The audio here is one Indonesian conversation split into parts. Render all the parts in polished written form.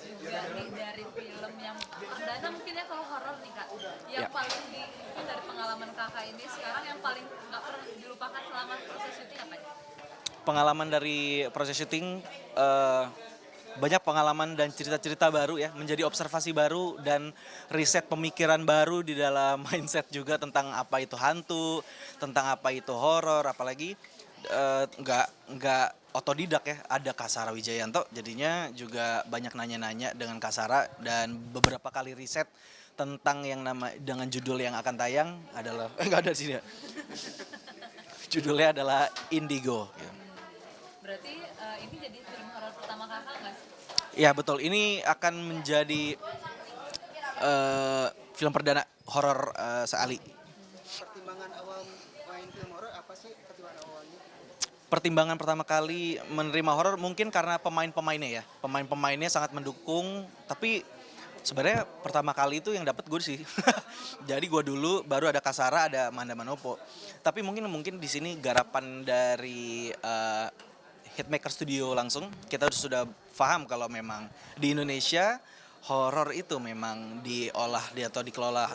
juga nih dari film yang perdana mungkin ya kalau horor nih kak, yang Ya, paling mungkin dari pengalaman kakak ini sekarang yang paling nggak pernah dilupakan selama proses syuting apa ya? pengalaman dari proses syuting, eh, banyak pengalaman dan cerita-cerita baru ya, menjadi observasi baru dan riset pemikiran baru di dalam mindset juga tentang apa itu hantu, tentang apa itu horor, apalagi nggak otodidak ya, ada Kasara Wijayanto, jadinya juga banyak nanya-nanya dengan Kasara dan beberapa kali riset tentang yang nama dengan judul yang akan tayang adalah nggak ada sini ya, judulnya adalah Indigo. Berarti ini jadi film horor pertama kakak nggak sih? Ya betul, ini akan menjadi film perdana horor seali. Pertimbangan awal main film horor apa sih pertimbangan awalnya? Pertimbangan pertama kali menerima horor mungkin karena pemain-pemainnya ya. Pemain-pemainnya sangat mendukung, tapi sebenarnya pertama kali itu yang dapat gue sih. Jadi gue dulu baru ada Kasara, ada Manda Manopo. Tapi mungkin di sini garapan dari Hitmaker Studio langsung kita sudah paham kalau memang di Indonesia horor itu memang atau dikelola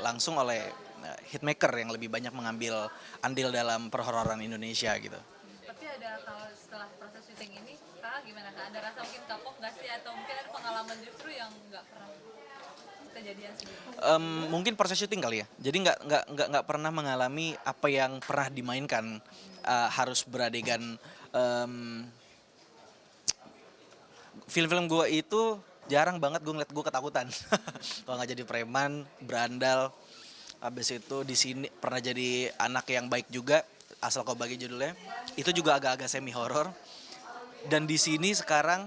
langsung oleh hitmaker yang lebih banyak mengambil andil dalam perhororan Indonesia gitu. Tapi ada kalau setelah proses syuting ini kakak gimana kak? Ada rasa mungkin kapok nggak sih atau mungkin ada pengalaman justru yang nggak pernah kejadian sendiri? Mungkin proses syuting kali ya. Jadi nggak pernah mengalami apa yang pernah dimainkan. Harus beradegan. Film-film gue itu jarang banget gue ngeliat gue ketakutan. Kalau nggak jadi preman, berandal. Habis itu di sini pernah jadi anak yang baik juga. Asal kau bagi judulnya. Itu juga agak-agak semi horor. Dan di sini sekarang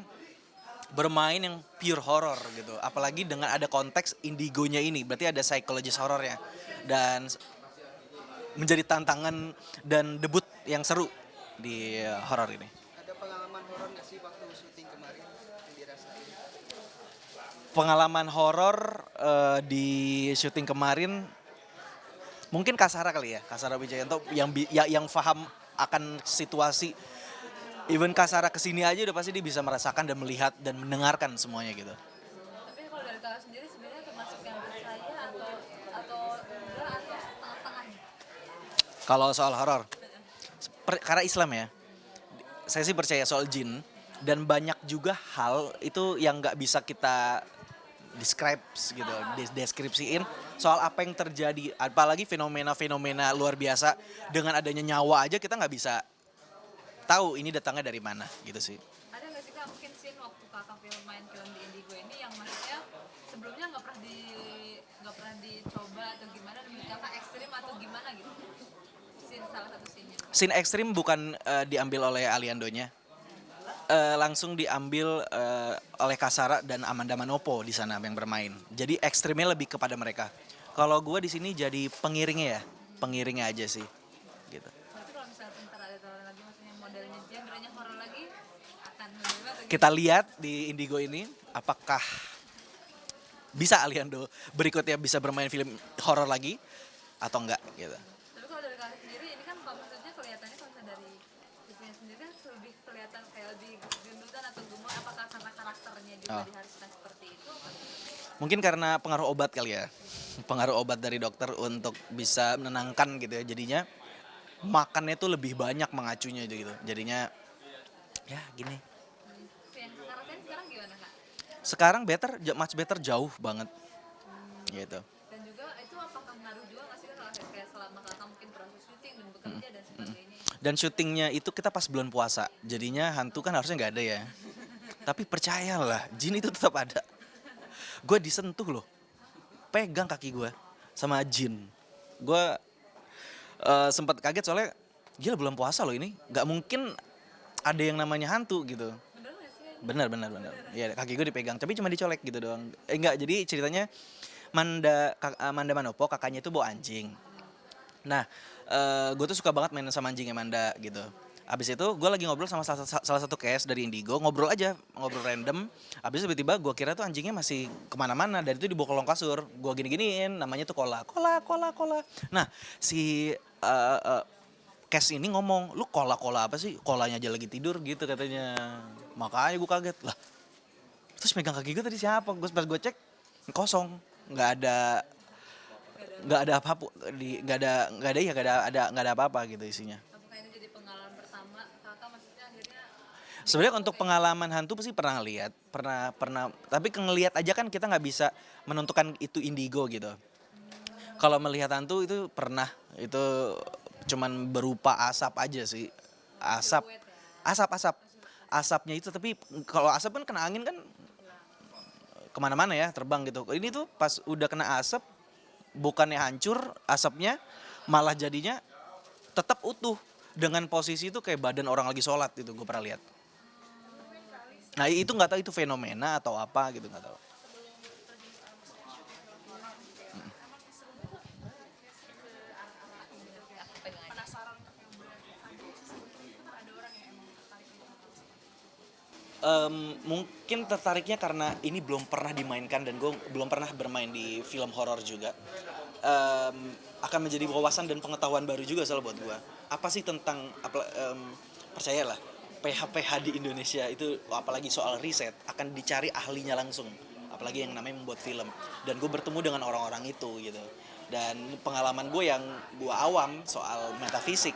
bermain yang pure horror gitu. Apalagi dengan ada konteks indigonya ini, berarti ada psikologis horornya. Dan menjadi tantangan dan debut yang seru di horor ini. Ada pengalaman horor nggak sih waktu syuting kemarin yang dirasain? Pengalaman horor di syuting kemarin mungkin Kasara kali ya, Kasara Wijayanto yang paham akan situasi. Even Kasara kesini aja udah pasti dia bisa merasakan dan melihat dan mendengarkan semuanya gitu. Tapi kalau dari kakak sendiri sebenarnya termasuk yang percaya atau enggak atau setengah-setengah nih? Kalau soal horor, karena Islam ya, saya sih percaya soal jin dan banyak juga hal itu yang nggak bisa kita describe gitu, deskripsiin soal apa yang terjadi, apalagi fenomena-fenomena luar biasa dengan adanya nyawa aja kita nggak bisa tahu ini datangnya dari mana gitu sih. Ada nggak sih kak mungkin scene waktu kakak main film di Indigo ini yang maksudnya sebelumnya nggak pernah dicoba atau gimana dan menurut kakak ekstrim atau gimana gitu? Scene salah satu scene-nya. Scene ekstrim bukan diambil oleh Aliandonya, langsung diambil oleh Kasara dan Amanda Manopo di sana yang bermain. Jadi ekstrimnya lebih kepada mereka. Kalau gue di sini jadi pengiringnya aja sih, gitu. Berarti kalau misalnya ntar ada tawaran lagi maksudnya modelnya genre-nya horor lagi akan menerima atau Kita gimana? lihat di Indigo ini apakah bisa Aliando berikutnya bisa bermain film horor lagi atau enggak gitu. Tapi kalau dari kakak sendiri ini kan kalau maksudnya kelihatannya kalau misalnya dari ibunya sendiri kan lebih kelihatan kayak lebih gendutan atau gemuk apakah karena karakternya juga Oh. diharuskan seperti itu atau gimana? Mungkin karena pengaruh obat kali ya. Pengaruh obat dari dokter untuk bisa menenangkan gitu ya. Jadinya makannya tuh lebih banyak mengacunya gitu. Jadinya ya gini. Yang kakak rasain sekarang gimana kak? Sekarang much better jauh banget gitu. Dan juga itu apakah mengaruh juga nggak sih kak kalau kayak selama kakak mungkin proses syuting dan bekerja dan sebagainya? Dan syutingnya itu kita pas bulan puasa. Jadinya hantu kan harusnya nggak ada ya. Tapi percayalah, jin itu tetap ada. Gue disentuh loh, pegang kaki gue sama jin. Gue sempat kaget soalnya gila bulan puasa loh ini, nggak mungkin ada yang namanya hantu gitu. Bener nggak sih? Benar. Ya kaki gue dipegang, tapi cuma dicolek gitu doang. Enggak, jadi ceritanya Manda Manopo kakaknya itu bawa anjing. Nah, gue tuh suka banget main sama anjingnya Manda gitu. Abis itu gue lagi ngobrol sama salah satu cast dari Indigo, ngobrol random. Abis itu tiba-tiba gue kira tuh anjingnya masih kemana-mana, dan itu dibawa ke kolong kasur. Gue gini-giniin, namanya tuh Kola. Nah, si cast ini ngomong, lu Kola apa sih? Kolanya aja lagi tidur gitu katanya. Makanya gue kaget lah. terus megang kaki gue tadi siapa? Gue pas gue cek kosong, nggak ada apa-apa, nggak ada apa-apa gitu isinya. Apakah ini jadi pengalaman pertama kakak, maksudnya akhirnya Sebenarnya untuk pengalaman hantu sih pernah lihat, pernah, tapi ngelihat aja kan kita nggak bisa menentukan itu indigo gitu. Kalau melihat hantu itu pernah, itu cuman berupa asap aja sih, asap, kuat ya? asap, asapnya itu. Tapi kalau asap kan kena angin kan kemana-mana ya, terbang gitu. Ini tuh pas udah kena asap, bukannya hancur asapnya, malah jadinya tetap utuh dengan posisi itu kayak badan orang lagi sholat itu gue pernah lihat. Nah itu nggak tahu itu fenomena atau apa gitu, nggak tahu. Aku pegang aja. Mungkin tertariknya karena ini belum pernah dimainkan dan gue belum pernah bermain di film horor juga. Akan menjadi wawasan dan pengetahuan baru juga soal buat gue. Apa sih tentang percayalah PH-PH di Indonesia itu, apalagi soal riset akan dicari ahlinya langsung, apalagi yang namanya membuat film. Dan gue bertemu dengan orang-orang itu gitu. Dan pengalaman gue yang gue awam soal metafisik,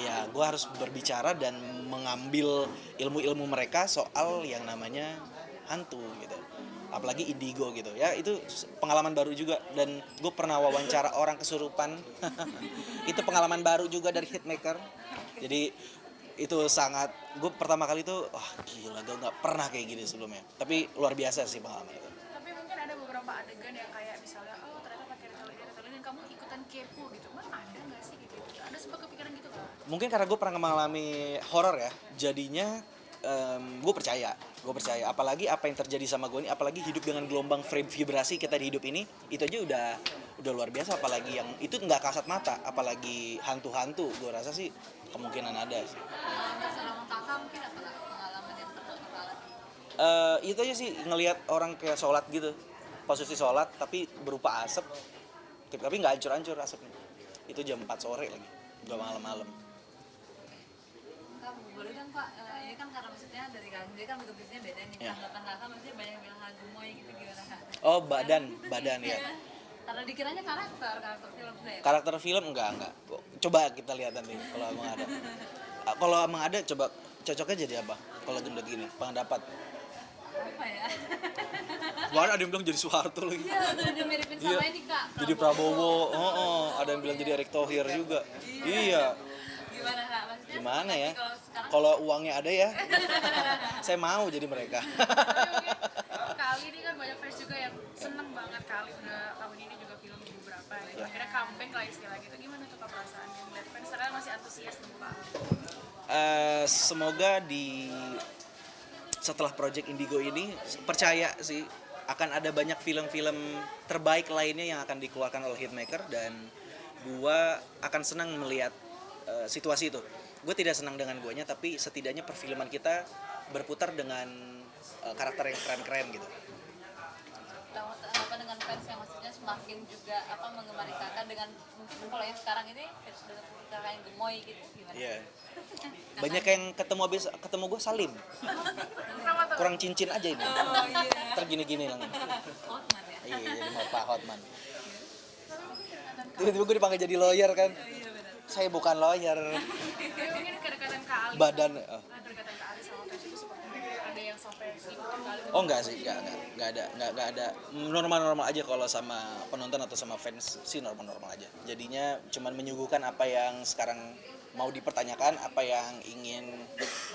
ya gue harus berbicara dan mengambil ilmu-ilmu mereka soal yang namanya hantu gitu, apalagi indigo gitu ya. Itu pengalaman baru juga, dan gue pernah wawancara orang kesurupan. Itu pengalaman baru juga dari hitmaker, jadi itu sangat, gue pertama kali itu wah gila, gue nggak pernah kayak gini sebelumnya, tapi luar biasa sih pengalaman itu. Tapi mungkin ada beberapa adegan yang kayak misalnya, oh ternyata pakai ritual ini dan kamu ikutan kepo gitu. Mas ada nggak sih gitu? Ada sempat kepikiran gitu nggak? Mungkin karena gue pernah mengalami horor ya, jadinya gue percaya, apalagi apa yang terjadi sama gue ini, apalagi hidup dengan gelombang vibrasi kita di hidup ini, itu aja udah luar biasa, apalagi yang itu nggak kasat mata, apalagi hantu-hantu, gue rasa sih kemungkinan ada sih. Pengalaman selama kakak mungkin apa nggak pengalaman yang pernah kakak alami? Itu aja sih, ngelihat orang kayak sholat gitu, posisi sholat tapi berupa asap, tapi nggak hancur-hancur asapnya. Itu jam 4 sore lagi, nggak malam-malam. Kak, boleh dong Pak, ini kan karena maksudnya dari kalian sendiri kan bentuk bisnisnya beda nih. Ya. Tanggapan kakak maksudnya banyak yang bilang gemoy gitu, gimana Kak? Oh badan ya. Iya. Karena dikiranya karakter film saya. Karakter film enggak. Coba kita lihat nanti kalau emang ada. Kalau emang ada, coba cocoknya jadi apa? Kalau gendut gini, pendapat. Apa ya? Kemarin ada yang bilang jadi Soeharto lagi. Iya, udah miripin sama ini Kak. Jadi Prabowo. Ada yang bilang jadi Erick Thohir juga. Iya. Gimana Kak? Maksudnya Gimana ya? kalau sekarang Kalau uangnya ada ya, saya mau jadi mereka. Kali ini kan banyak fans juga yang seneng banget kali udah tahun ini juga film beberapa gitu. Akhirnya comeback lah istilah gitu. Gimana tuh Kak perasaannya? Lihat fans sekarang masih antusias tuh Kak. Semoga setelah project Indigo ini, percaya sih akan ada banyak film-film terbaik lainnya yang akan dikeluarkan oleh Hitmaker, dan gua akan senang melihat situasi itu. Gue tidak senang dengan guanya, tapi setidaknya perfilman kita berputar dengan karakter yang keren-keren gitu. apa dengan fans yang maksudnya semakin juga mengemari kakak dengan mungkin kalau yang sekarang ini dengan kakak yang gemoy gitu gimana? Iya. Banyak yang ketemu gue salim. Kurang cincin aja ini. Oh iya. Tergini-gini lah. Hotman ya. Iya, jadi mau Pak Hotman. Tiba-tiba gue dipanggil jadi lawyer kan. Iya benar. Saya bukan lawyer. Tapi mungkin kedekatan Kak Ali. Badan. Kedekatan Kak Ali sama fans itu seperti ada yang sampai ngikutin Kak Ali. Oh enggak sih, enggak ada. Normal-normal aja kalau sama penonton atau sama fans sih, normal-normal aja. Jadinya cuman menyuguhkan apa yang sekarang mau dipertanyakan, apa yang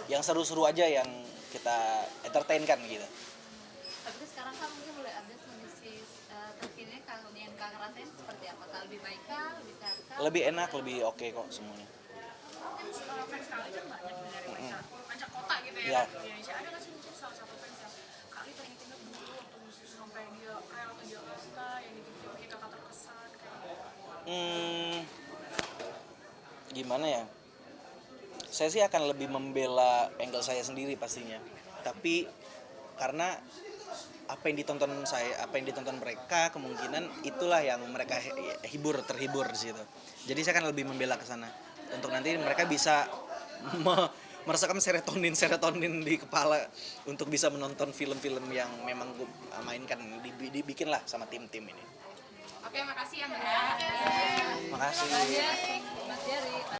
yang seru-seru aja yang kita entertainkan gitu. Tapi sekarang kan mungkin mulai ada kondisi terkini kalau yang kakak rasain seperti apa? Kak lebih baik kah? Lebih sehat kah? Lebih enak, lebih oke kok semuanya. Mungkin fans Kak Ali kan banyak dari manca kota gitu ya Iya. di Indonesia. Ada nggak sih mungkin salah satu fans yang Kak Ali pengen inget dulu waktu sampai dia rela ke Jakarta yang bikin kakak terkesan kayak Gimana ya? Saya sih akan lebih membela angle saya sendiri pastinya. Tapi karena apa yang ditonton mereka, kemungkinan itulah yang mereka terhibur di situ. Jadi saya akan lebih membela ke sana untuk nanti mereka bisa merasakan serotonin di kepala untuk bisa menonton film-film yang memang gue mainkan, dibikin lah sama tim-tim ini. Oke, makasih ya Mbak. Makasih. Mas Jerry